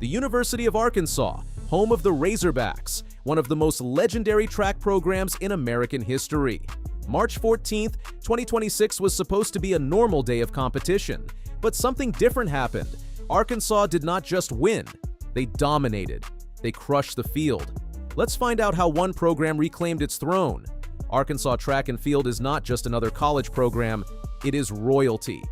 The University of Arkansas, home of the Razorbacks, one of the most legendary track programs in American history. March 14th, 2026 was supposed to be a normal day of competition, but something different happened. Arkansas did not just win, they dominated. They crushed the field. Let's find out how one program reclaimed its throne. Arkansas Track and Field is not just another college program, it is royalty.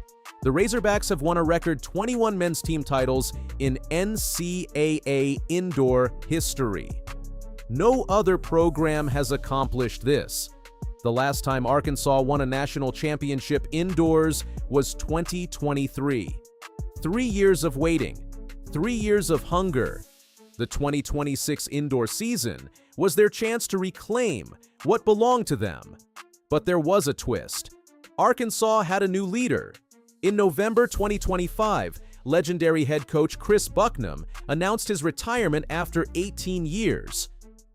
The Razorbacks have won a record 21 men's team titles in NCAA indoor history. No other program has accomplished this. The last time Arkansas won a national championship indoors was 2023. 3 years of waiting, 3 years of hunger. The 2026 indoor season was their chance to reclaim what belonged to them. But there was a twist. Arkansas had a new leader. In November 2025, legendary head coach Chris Bucknam announced his retirement after 18 years.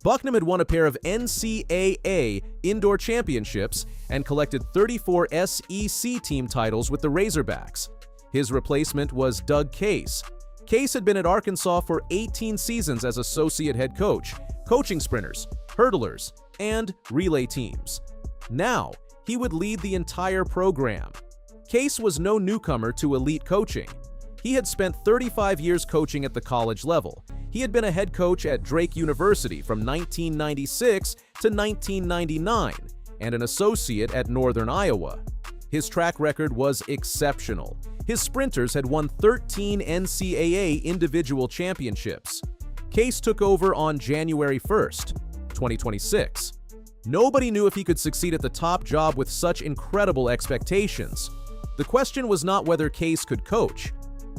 Bucknam had won a pair of NCAA indoor championships and collected 34 SEC team titles with the Razorbacks. His replacement was Doug Case. Case had been at Arkansas for 18 seasons as associate head coach, coaching sprinters, hurdlers, and relay teams. Now, he would lead the entire program. Case was no newcomer to elite coaching. He had spent 35 years coaching at the college level. He had been a head coach at Drake University from 1996 to 1999 and an associate at Northern Iowa. His track record was exceptional. His sprinters had won 13 NCAA individual championships. Case took over on January 1st, 2026. Nobody knew if he could succeed at the top job with such incredible expectations. The question was not whether Case could coach.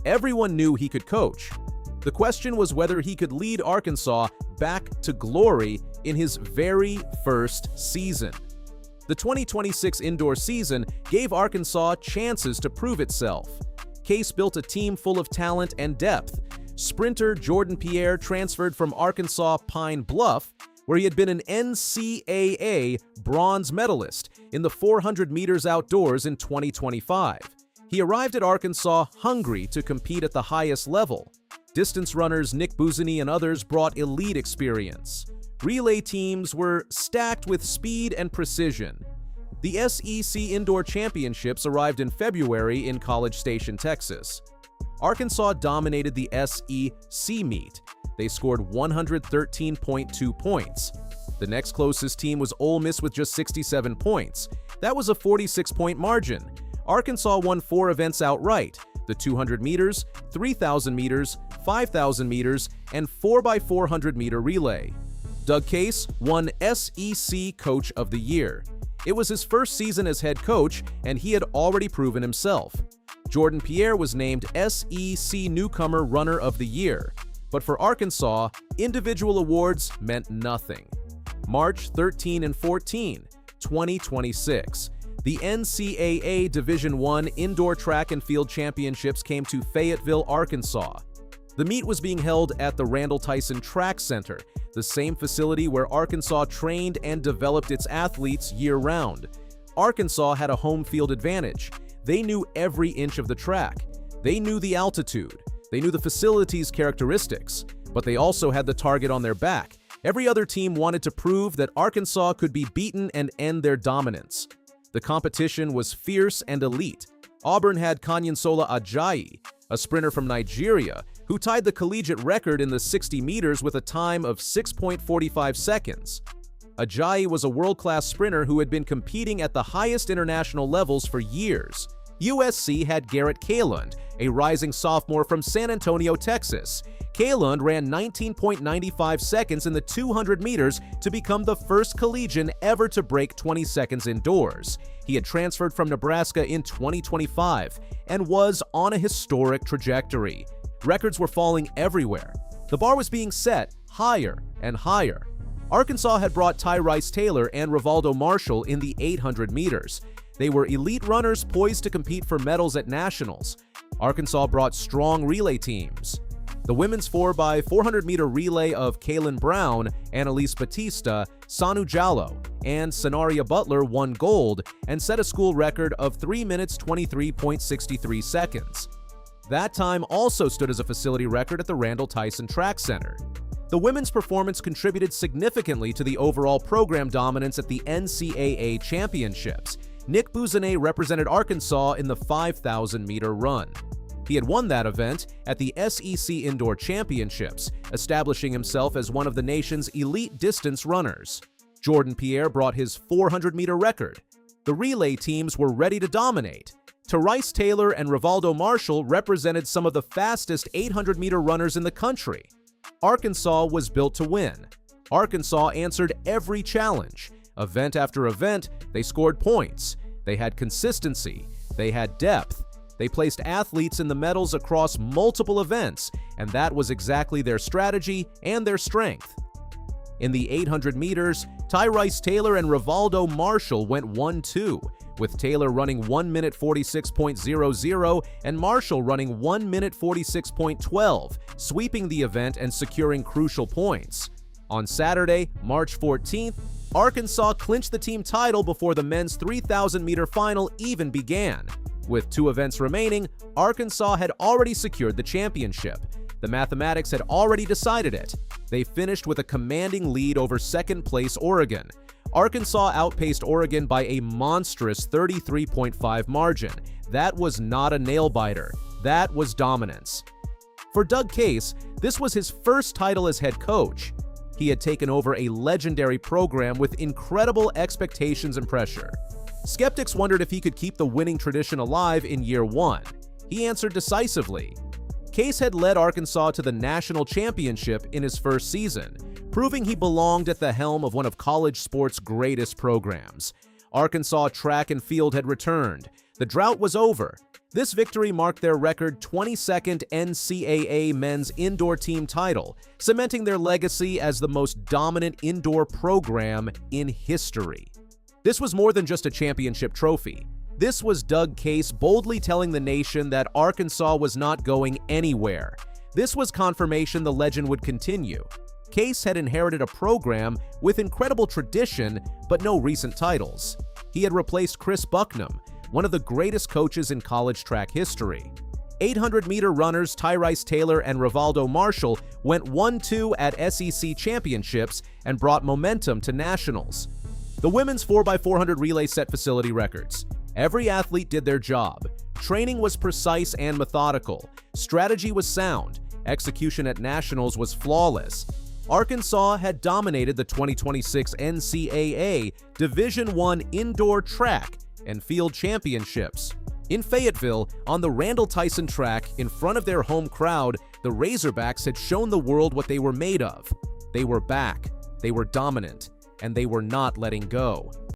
Everyone knew he could coach. The question was whether he could lead Arkansas back to glory in his very first season. The 2026 indoor season gave Arkansas chances to prove itself. Case built a team full of talent and depth. Sprinter Jordan Pierre transferred from Arkansas Pine Bluff, where he had been an NCAA bronze medalist in the 400 meters outdoors in 2025. He arrived at Arkansas hungry to compete at the highest level. Distance runners Nick Buzini and others brought elite experience. Relay teams were stacked with speed and precision. The SEC Indoor Championships arrived in February in College Station, Texas. Arkansas dominated the SEC meet. They scored 113.2 points. The next closest team was Ole Miss with just 67 points. That was a 46-point margin. Arkansas won 4 events outright: the 200 meters, 3,000 meters, 5,000 meters, and 4x400 meter relay. Doug Case won SEC Coach of the Year. It was his first season as head coach, and he had already proven himself. Jordan Pierre was named SEC Newcomer Runner of the Year. But for Arkansas, individual awards meant nothing. March 13 and 14, 2026. The NCAA Division I Indoor Track and Field Championships came to Fayetteville, Arkansas. The meet was being held at the Randal Tyson Track Center, the same facility where Arkansas trained and developed its athletes year-round. Arkansas had a home field advantage. They knew every inch of the track. They knew the altitude. They knew the facility's characteristics, but they also had the target on their back. Every other team wanted to prove that Arkansas could be beaten and end their dominance. The competition was fierce and elite. Auburn had Kanyansola Ajayi, a sprinter from Nigeria, who tied the collegiate record in the 60 meters with a time of 6.45 seconds. Ajayi was a world-class sprinter who had been competing at the highest international levels for years. USC had Garrett Kalund, a rising sophomore from San Antonio, Texas. Kalund ran 19.95 seconds in the 200 meters to become the first collegian ever to break 20 seconds indoors. He had transferred from Nebraska in 2025 and was on a historic trajectory. Records were falling everywhere. The bar was being set higher and higher. Arkansas had brought Ty Rice Taylor and Rivaldo Marshall in the 800 meters. They were elite runners poised to compete for medals at nationals. Arkansas brought strong relay teams. The women's 4x400 meter relay of Kaylin Brown, Annalise Batista, Sanu Jallo, and Sanaria Butler won gold and set a school record of 3 minutes 23.63 seconds. That time also stood as a facility record at the Randal Tyson Track Center. The women's performance contributed significantly to the overall program dominance at the NCAA championships. Nick Bouzanet represented Arkansas in the 5,000-meter run. He had won that event at the SEC Indoor Championships, establishing himself as one of the nation's elite distance runners. Jordan Pierre brought his 400-meter record. The relay teams were ready to dominate. Tyrice Taylor and Rivaldo Marshall represented some of the fastest 800-meter runners in the country. Arkansas was built to win. Arkansas answered every challenge. Event after event, they scored points. They had consistency. They had depth. They placed athletes in the medals across multiple events, and that was exactly their strategy and their strength. In the 800 meters, Tyrice Taylor and Rivaldo Marshall went 1-2, with Taylor running 1 minute 46.00 and Marshall running 1 minute 46.12, sweeping the event and securing crucial points. On Saturday, March 14th, Arkansas clinched the team title before the men's 3,000-meter final even began. With 2 events remaining, Arkansas had already secured the championship. The mathematics had already decided it. They finished with a commanding lead over second-place Oregon. Arkansas outpaced Oregon by a monstrous 33.5 margin. That was not a nail-biter. That was dominance. For Doug Case, this was his first title as head coach. He had taken over a legendary program with incredible expectations and pressure. Skeptics wondered if he could keep the winning tradition alive in year 1. He answered decisively. Case had led Arkansas to the national championship in his first season, proving he belonged at the helm of one of college sports' greatest programs. Arkansas track and field had returned. The drought was over. This victory marked their record 22nd NCAA men's indoor team title, cementing their legacy as the most dominant indoor program in history. This was more than just a championship trophy. This was Doug Case boldly telling the nation that Arkansas was not going anywhere. This was confirmation the legend would continue. Case had inherited a program with incredible tradition, but no recent titles. He had replaced Chris Bucknam, one of the greatest coaches in college track history. 800-meter runners Tyrice Taylor and Rivaldo Marshall went 1-2 at SEC championships and brought momentum to nationals. The women's 4x400 relay set facility records. Every athlete did their job. Training was precise and methodical. Strategy was sound. Execution at nationals was flawless. Arkansas had dominated the 2026 NCAA Division I Indoor Track and Field Championships. In Fayetteville, on the Randal Tyson Track, in front of their home crowd, the Razorbacks had shown the world what they were made of. They were back, they were dominant, and they were not letting go.